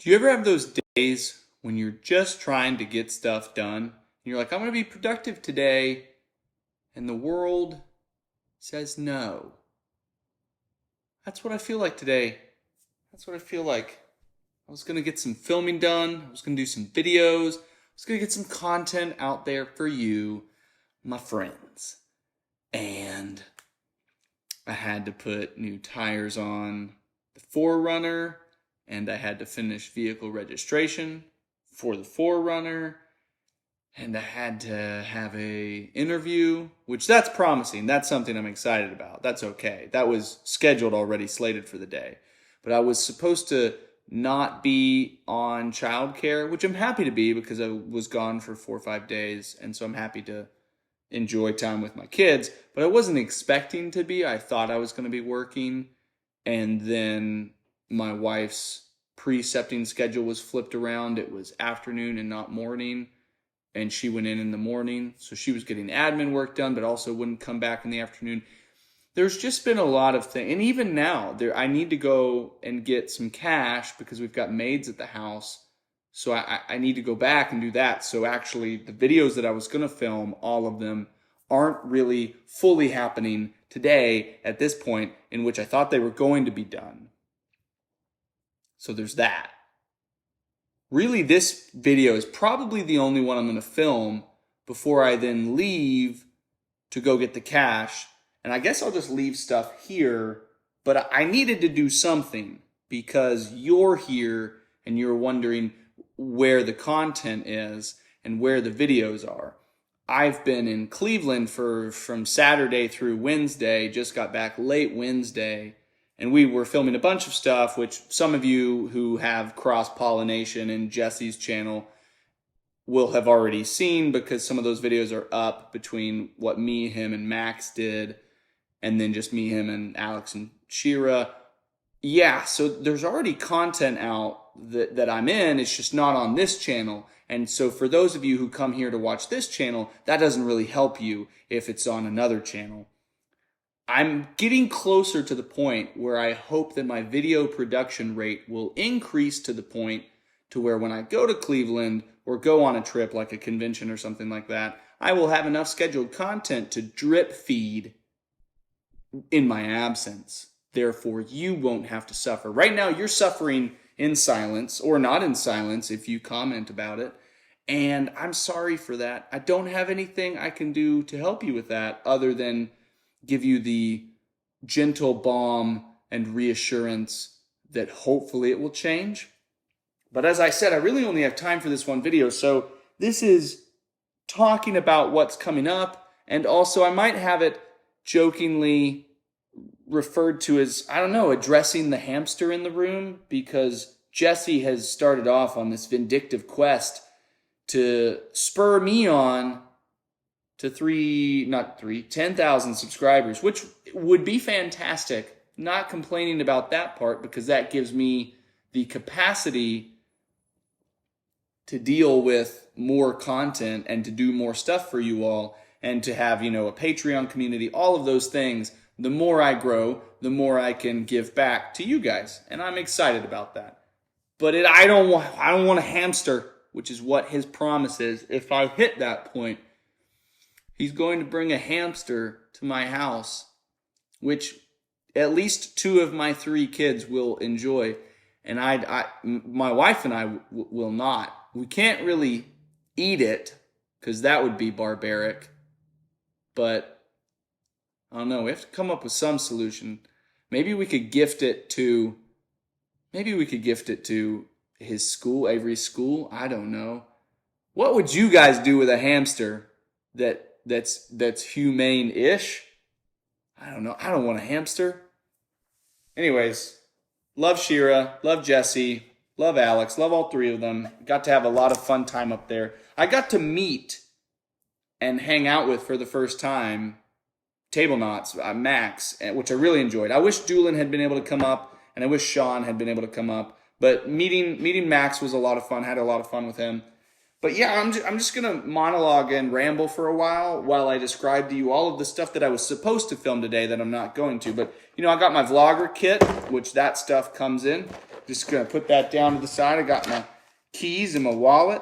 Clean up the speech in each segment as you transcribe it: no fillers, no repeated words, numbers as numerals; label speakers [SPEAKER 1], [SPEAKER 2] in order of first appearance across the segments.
[SPEAKER 1] Do you ever have those days when you're just trying to get stuff done? And you're like, I'm going to be productive today, and the world says no. That's what I feel like today. That's what I feel like. I was going to get some filming done. I was going to do some videos. I was going to get some content out there for you, my friends. And I had to put new tires on the 4Runner, and I had to finish vehicle registration for the 4Runner, and I had to have a interview, which that's promising. That's something I'm excited about. That's okay. That was scheduled already, slated for the day. But I was supposed to not be on childcare, which I'm happy to be because I was gone for 4 or 5 days, and so I'm happy to enjoy time with my kids. But I wasn't expecting to be. I thought I was going to be working, and then my wife's precepting schedule was flipped around. It was afternoon and not morning, and she went in the morning, so she was getting admin work done, but also wouldn't come back in the afternoon. There's just been a lot of things, and even now, I need to go and get some cash because we've got maids at the house, so I need to go back and do that. So actually, the videos that I was going to film, all of them, aren't really fully happening today at this point, in which I thought they were going to be done. So there's that. Really, this video is probably the only one I'm going to film before I then leave to go get the cash. And I guess I'll just leave stuff here, but I needed to do something because you're here and you're wondering where the content is and where the videos are. I've been in Cleveland from Saturday through Wednesday, just got back late Wednesday, and we were filming a bunch of stuff, which some of you who have cross-pollination in Jesse's channel will have already seen because some of those videos are up between what me, him, and Max did, and then just me, him, and Alex and Shira. Yeah, so there's already content out that I'm in. It's just not on this channel. And so for those of you who come here to watch this channel, that doesn't really help you if it's on another channel. I'm getting closer to the point where I hope that my video production rate will increase to the point to where when I go to Cleveland or go on a trip like a convention or something like that, I will have enough scheduled content to drip feed in my absence. Therefore, you won't have to suffer. Right now, you're suffering in silence or not in silence if you comment about it. And I'm sorry for that. I don't have anything I can do to help you with that other than give you the gentle balm and reassurance that hopefully it will change. But as I said, I really only have time for this one video. So this is talking about what's coming up. And also I might have it jokingly referred to as, I don't know, addressing the hamster in the room, because Jesse has started off on this vindictive quest to spur me on to 10,000 subscribers, which would be fantastic. Not complaining about that part because that gives me the capacity to deal with more content and to do more stuff for you all and to have, a Patreon community, all of those things. The more I grow, the more I can give back to you guys, and I'm excited about that. But I don't want a hamster, which is what his promise is. If I hit that point, he's going to bring a hamster to my house, which at least 2 of my 3 kids will enjoy, and my wife and I will not. We can't really eat it because that would be barbaric, but I don't know. We have to come up with some solution. Maybe we could gift it to his school, Avery's school. I don't know. What would you guys do with a hamster that's humane-ish? I don't know. I don't want a hamster. Anyways, love Shira, love Jesse, love Alex, love all 3 of them. Got to have a lot of fun time up there. I got to meet and hang out with for the first time Table Knots, Max, which I really enjoyed. I wish Doolin had been able to come up, and I wish Sean had been able to come up. But meeting Max was a lot of fun. Had a lot of fun with him. But yeah, I'm just going to monologue and ramble for a while I describe to you all of the stuff that I was supposed to film today that I'm not going to. But, you know, I got my vlogger kit, which that stuff comes in. Just going to put that down to the side. I got my keys and my wallet.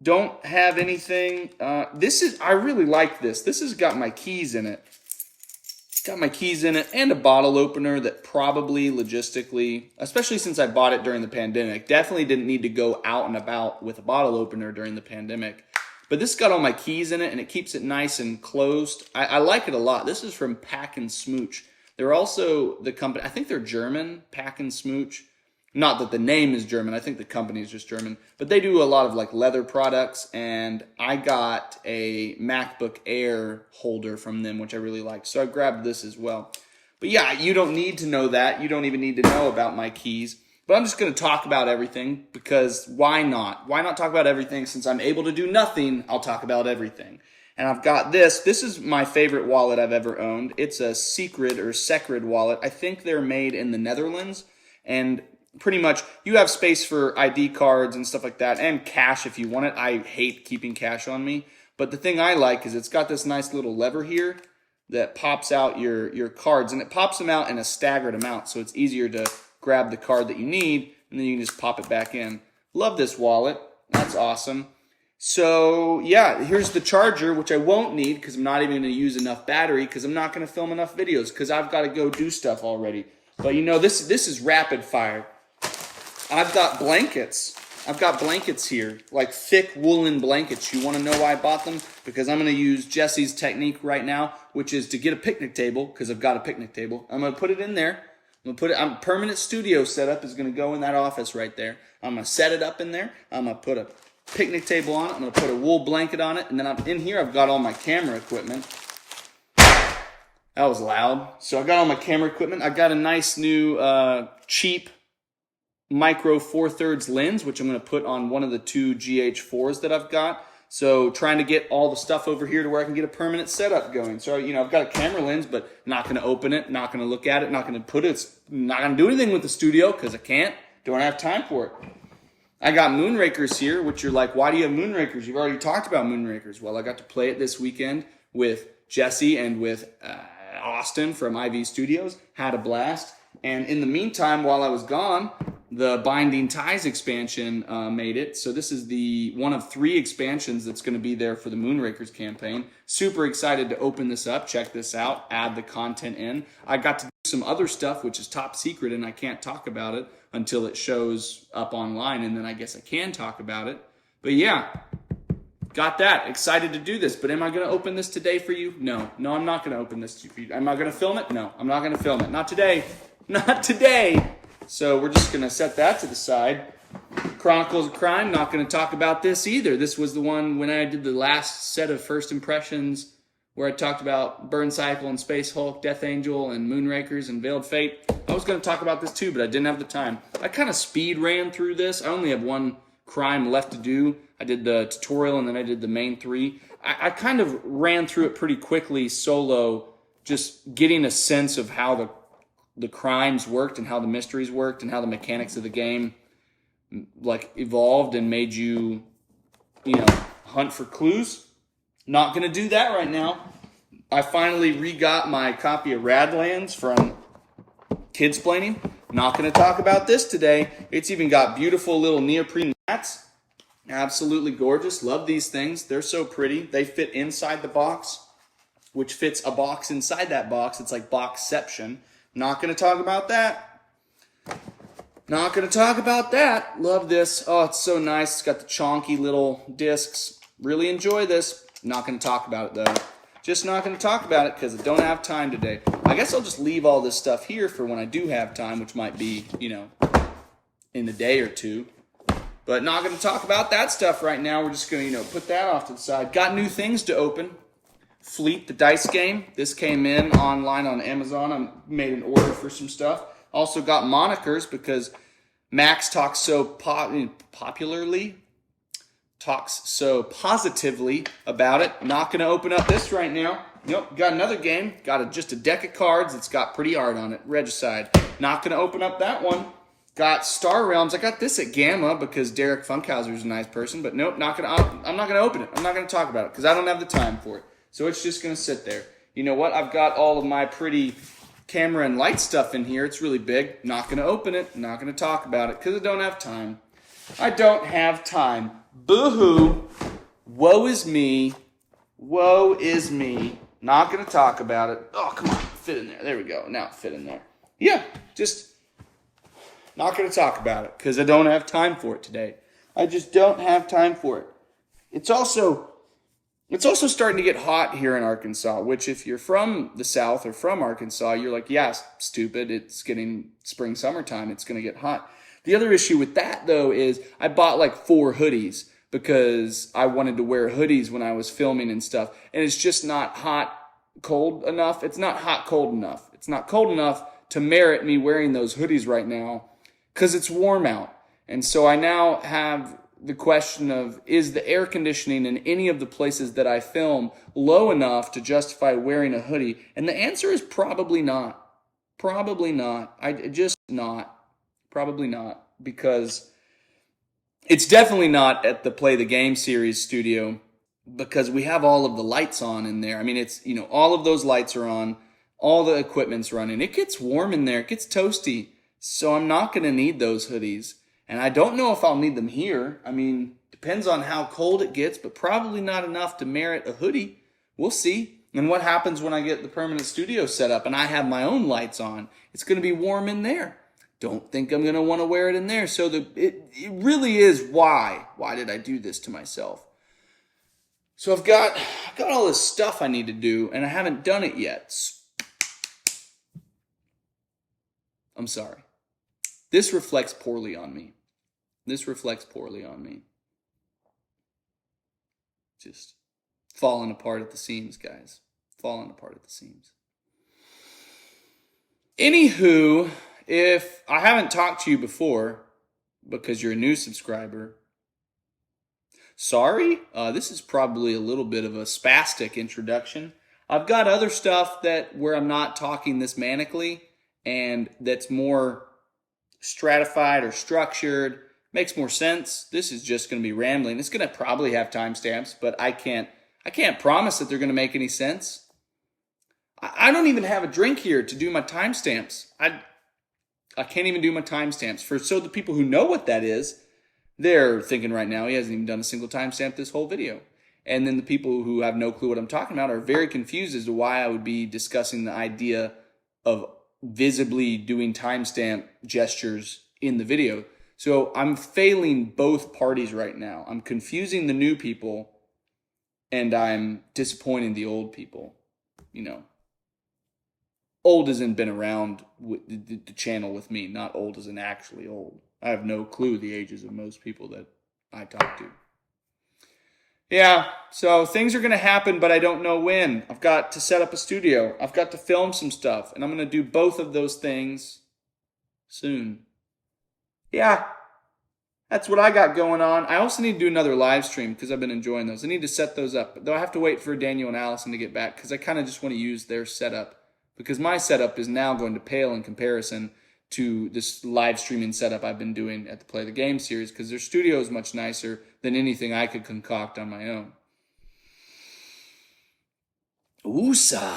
[SPEAKER 1] Don't have anything. I really like this. This has got my keys in it. Got my keys in it and a bottle opener that probably logistically, especially since I bought it during the pandemic, definitely didn't need to go out and about with a bottle opener during the pandemic. But this got all my keys in it and it keeps it nice and closed. I like it a lot. This is from Pack and Smooch. They're also the company, I think they're German, Pack and Smooch. Not that the name is German, I think the company is just German. But they do a lot of like leather products, and I got a MacBook Air holder from them, which I really liked. So I grabbed this as well. But yeah, you don't need to know that. You don't even need to know about my keys. But I'm just going to talk about everything, because why not? Why not talk about everything? Since I'm able to do nothing, I'll talk about everything. And I've got this. This is my favorite wallet I've ever owned. It's a Secret wallet. I think they're made in the Netherlands. And pretty much you have space for ID cards and stuff like that, and cash if you want it. I hate keeping cash on me. But the thing I like is it's got this nice little lever here that pops out your cards. And it pops them out in a staggered amount, so it's easier to grab the card that you need, and then you can just pop it back in. Love this wallet. That's awesome. So yeah, here's the charger, which I won't need because I'm not even going to use enough battery, because I'm not going to film enough videos because I've got to go do stuff already. But you know, this is rapid fire. I've got blankets. I've got blankets here, like thick woolen blankets. You want to know why I bought them? Because I'm going to use Jesse's technique right now, which is to get a picnic table, because I've got a picnic table. I'm going to put it in there. I'm going to put it, permanent studio setup is going to go in that office right there. I'm going to set it up in there. I'm going to put a picnic table on it. I'm going to put a wool blanket on it. And then in here, I've got all my camera equipment. That was loud. So I got all my camera equipment. I got a nice new cheap micro 4/3 lens, which I'm going to put on one of the two GH4s that I've got. So trying to get all the stuff over here to where I can get a permanent setup going. So, you know, I've got a camera lens, but not going to open it, not going to look at it, not going to put it, not going to do anything with the studio because I can't, don't have time for it. I got Moonrakers here, which you're like, why do you have Moonrakers? You've already talked about Moonrakers. Well, I got to play it this weekend with Jesse and with Austin from IV Studios. Had a blast. And in the meantime, while I was gone, the Binding Ties expansion made it. So this is the one of 3 expansions that's going to be there for the Moonrakers campaign. Super excited to open this up, check this out, add the content in. I got to do some other stuff, which is top secret, and I can't talk about it until it shows up online, and then I guess I can talk about it. But yeah, got that. Excited to do this. But am I going to open this today for you? No. No, I'm not going to open this for you. Am I going to film it? No, I'm not going to film it. Not today. Not today. So we're just going to set that to the side. Chronicles of Crime, not going to talk about this either. This was the one when I did the last set of first impressions where I talked about Burn Cycle and Space Hulk, Death Angel, and Moonrakers and Veiled Fate. I was going to talk about this too, but I didn't have the time. I kind of speed ran through this. I only have one crime left to do. I did the tutorial and then I did the main 3. I kind of ran through it pretty quickly solo, just getting a sense of how the crimes worked and how the mysteries worked and how the mechanics of the game like evolved and made you know, hunt for clues. Not going to do that right now. I finally re-got my copy of Radlands from Kidsplaining. Not going to talk about this today. It's even got beautiful little neoprene mats. Absolutely gorgeous. Love these things. They're so pretty. They fit inside the box, which fits a box inside that box. It's like boxception. Not going to talk about that. Not going to talk about that. Love this. Oh, it's so nice. It's got the chonky little discs. Really enjoy this. Not going to talk about it, though. Just not going to talk about it because I don't have time today. I guess I'll just leave all this stuff here for when I do have time, which might be, you know, in a day or two. But not going to talk about that stuff right now. We're just going to, you know, put that off to the side. Got new things to open. Fleet, the dice game. This came in online on Amazon. I made an order for some stuff. Also got monikers because Max talks so positively about it. Not going to open up this right now. Nope, got another game. Got just a deck of cards that's got pretty art on it. Regicide. Not going to open up that one Got Star Realms. I got this at Gamma because Derek Funkhauser is a nice person, but nope, I'm not gonna open it. I'm not gonna talk about it because I don't have the time for it. So it's just gonna sit there. You know what? I've got all of my pretty camera and light stuff in here. It's really big. Not gonna open it. Not gonna talk about it because I don't have time. I don't have time. Boo-hoo. Woe is me. Woe is me. Not gonna talk about it. Oh, come on. Fit in there. There we go. Now it fit in there. Yeah, just not going to talk about it because I don't have time for it today. I just don't have time for it. It's also starting to get hot here in Arkansas, which if you're from the South or from Arkansas, you're like, yeah, stupid. It's getting spring, summertime. It's going to get hot. The other issue with that, though, is I bought like 4 hoodies because I wanted to wear hoodies when I was filming and stuff. And it's just not hot, cold enough. It's not hot, cold enough. It's not cold enough to merit me wearing those hoodies right now because it's warm out. And so I now have the question of, is the air conditioning in any of the places that I film low enough to justify wearing a hoodie? And the answer is probably not. Probably not. Probably not. Because it's definitely not at the Play the Game series studio because we have all of the lights on in there. I mean, it's, all of those lights are on. All the equipment's running. It gets warm in there. It gets toasty. So I'm not going to need those hoodies. And I don't know if I'll need them here. I mean, depends on how cold it gets, but probably not enough to merit a hoodie. We'll see. And what happens when I get the permanent studio set up and I have my own lights on? It's going to be warm in there. Don't think I'm going to want to wear it in there. So it really is why. Why did I do this to myself? So I've got all this stuff I need to do, and I haven't done it yet. I'm sorry. This reflects poorly on me. Just falling apart at the seams, guys. Falling apart at the seams. Anywho, if I haven't talked to you before, because you're a new subscriber, sorry. This is probably a little bit of a spastic introduction. I've got other stuff where I'm not talking this manically, and that's more stratified or structured, makes more sense. This is just going to be rambling. It's going to probably have timestamps, but I can't promise that they're going to make any sense. I don't even have a drink here to do my timestamps. I can't even do my timestamps. So the people who know what that is, they're thinking right now, he hasn't even done a single timestamp this whole video. And then the people who have no clue what I'm talking about are very confused as to why I would be discussing the idea of visibly doing timestamp gestures in the video. So I'm failing both parties right now. I'm confusing the new people and I'm disappointing the old people. Old as in been around with the channel with me, not old as in actually old. I have no clue the ages of most people that I talk to. Yeah, so things are going to happen, but I don't know when. I've got to set up a studio. I've got to film some stuff, and I'm going to do both of those things soon. Yeah, that's what I got going on. I also need to do another live stream because I've been enjoying those. I need to set those up, though I have to wait for Daniel and Allison to get back because I kind of just want to use their setup because my setup is now going to pale in comparison to this live streaming setup I've been doing at the Play the Game series because their studio is much nicer than anything I could concoct on my own. Oosa.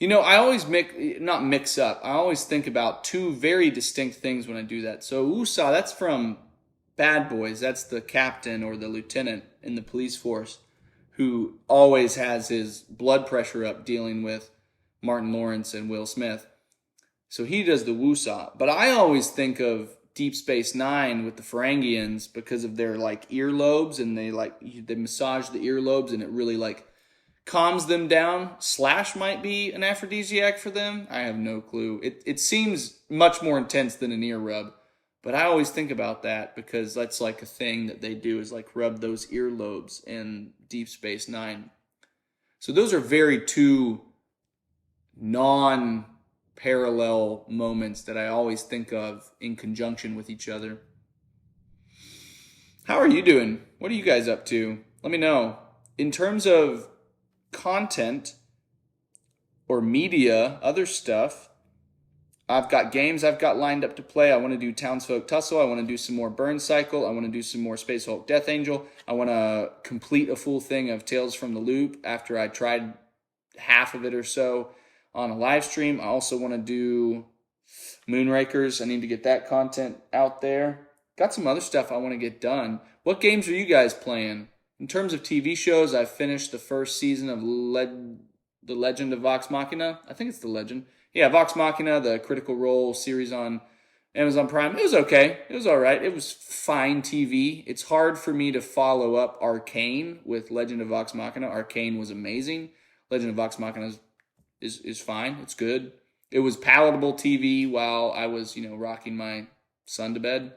[SPEAKER 1] I always mix up. I always think about two very distinct things when I do that. So USA, that's from Bad Boys. That's the captain or the lieutenant in the police force who always has his blood pressure up dealing with Martin Lawrence and Will Smith. So he does the woosah. But I always think of Deep Space Nine with the Ferengians because of their earlobes, and they massage the earlobes and it really calms them down. Slash might be an aphrodisiac for them. I have no clue. It seems much more intense than an ear rub. But I always think about that because that's a thing that they do is rub those earlobes in Deep Space Nine. So those are very two non-parallel moments that I always think of in conjunction with each other. How are you doing? What are you guys up to? Let me know. In terms of content, or media, other stuff. I've got games I've got lined up to play. I want to do Townsfolk Tussle. I want to do some more Burn Cycle. I want to do some more Space Hulk Death Angel. I want to complete a full thing of Tales from the Loop after I tried half of it or so on a live stream. I also want to do Moonrakers. I need to get that content out there. Got some other stuff I want to get done. What games are you guys playing? In terms of TV shows, I've finished the first season of The Legend of Vox Machina. I think it's The Legend. Yeah, Vox Machina, the Critical Role series on Amazon Prime. It was okay. It was all right. It was fine TV. It's hard for me to follow up Arcane with Legend of Vox Machina. Arcane was amazing. Legend of Vox Machina is fine. It's good. It was palatable TV while I was, rocking my son to bed.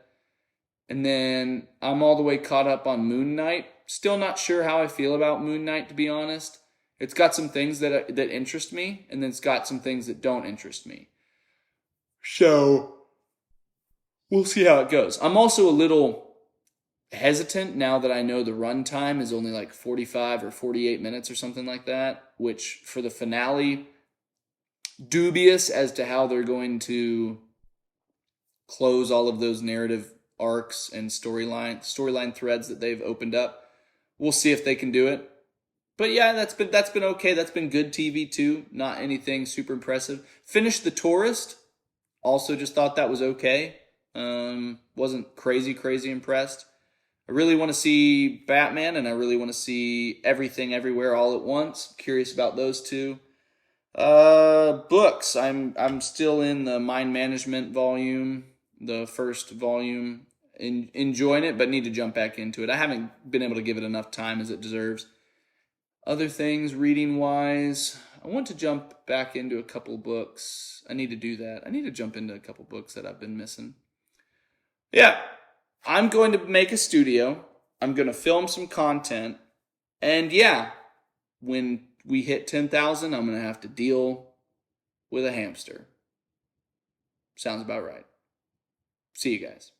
[SPEAKER 1] And then I'm all the way caught up on Moon Knight. Still not sure how I feel about Moon Knight, to be honest. It's got some things that interest me, and then it's got some things that don't interest me. So we'll see how it goes. I'm also a little hesitant now that I know the runtime is only like 45 or 48 minutes or something like that, which for the finale, dubious as to how they're going to close all of those narrative arcs and storyline threads that they've opened up. We'll see if they can do it. But yeah, that's been okay. That's been good TV too. Not anything super impressive. Finished The Tourist. Also just thought that was okay. Wasn't crazy impressed. I really want to see Batman, and I really want to see Everything Everywhere All at Once. Curious about those two. Books. I'm still in the Mind Management volume, the first volume. Enjoying it, but need to jump back into it. I haven't been able to give it enough time as it deserves. Other things, reading-wise, I want to jump back into a couple books. I need to do that. I need to jump into a couple books that I've been missing. Yeah, I'm going to make a studio. I'm going to film some content. And yeah, when we hit 10,000, I'm going to have to deal with a hamster. Sounds about right. See you guys.